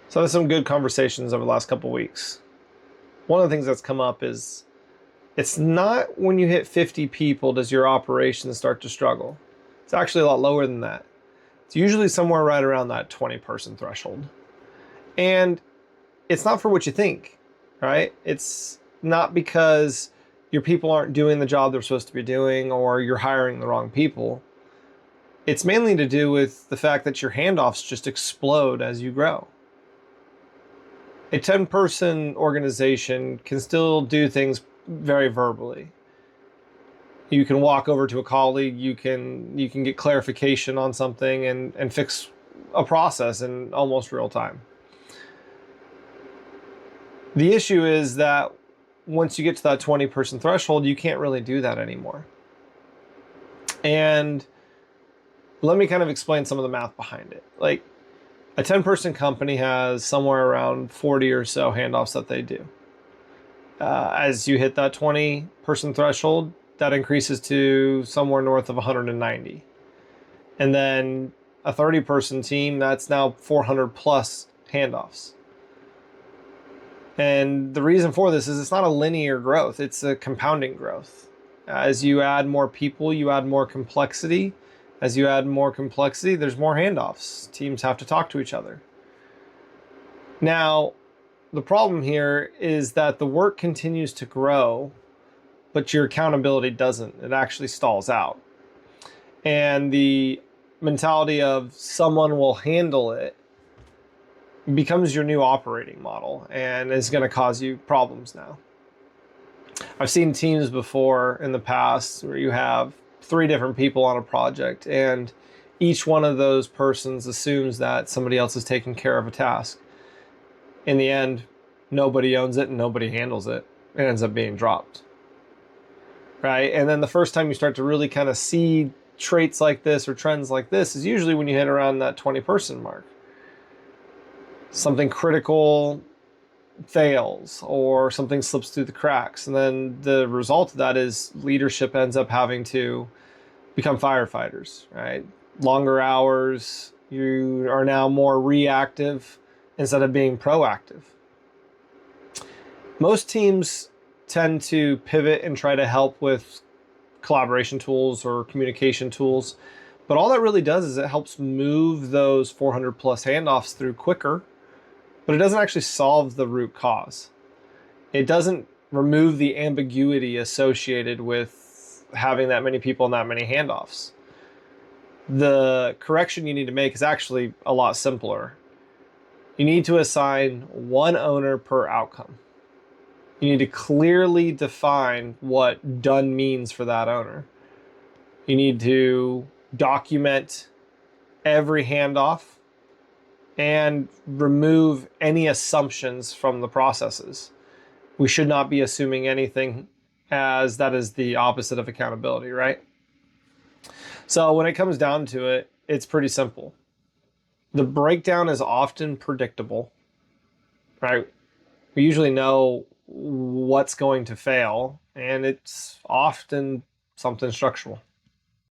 So there's some good conversations over the last couple of weeks. One of the things that's come up is it's not when you hit 50 people does your operation start to struggle. It's actually a lot lower than that. It's usually somewhere right around that 20-person threshold. And it's not for what you think, right? It's not because your people aren't doing the job they're supposed to be doing or you're hiring the wrong people. It's mainly to do with the fact that your handoffs just explode as you grow. A 10-person organization can still do things very verbally. You can walk over to a colleague, you can get clarification on something and fix a process in almost real time. The issue is that once you get to that 20-person threshold, you can't really do that anymore. And let me kind of explain some of the math behind it. Like, a 10-person company has somewhere around 40 or so handoffs that they do. As you hit that 20-person threshold, that increases to somewhere north of 190. And then a 30-person team, that's now 400 plus handoffs. And the reason for this is it's not a linear growth, it's a compounding growth. As you add more people, you add more complexity. As you add more complexity, there's more handoffs. Teams have to talk to each other. Now, the problem here is that the work continues to grow, but your accountability doesn't. It actually stalls out. And the mentality of someone will handle it becomes your new operating model and is going to cause you problems now. I've seen teams before in the past where you have 3 different people on a project and each one of those persons assumes that somebody else is taking care of a task. In the end, nobody owns it and nobody handles it. It ends up being dropped. Right? And then the first time you start to really kind of see traits like this or trends like this is usually when you hit around that 20-person mark. Something critical fails or something slips through the cracks. And then the result of that is leadership ends up having to become firefighters, right? Longer hours, you are now more reactive instead of being proactive. Most teams tend to pivot and try to help with collaboration tools or communication tools. But all that really does is it helps move those 400 plus handoffs through quicker, but it doesn't actually solve the root cause. It doesn't remove the ambiguity associated with having that many people and that many handoffs. The correction you need to make is actually a lot simpler. You need to assign one owner per outcome. You need to clearly define what done means for that owner. You need to document every handoff and remove any assumptions from the processes. We should not be assuming anything, as that is the opposite of accountability, right? So when it comes down to it, it's pretty simple. The breakdown is often predictable, right? We usually know what's going to fail, and it's often something structural.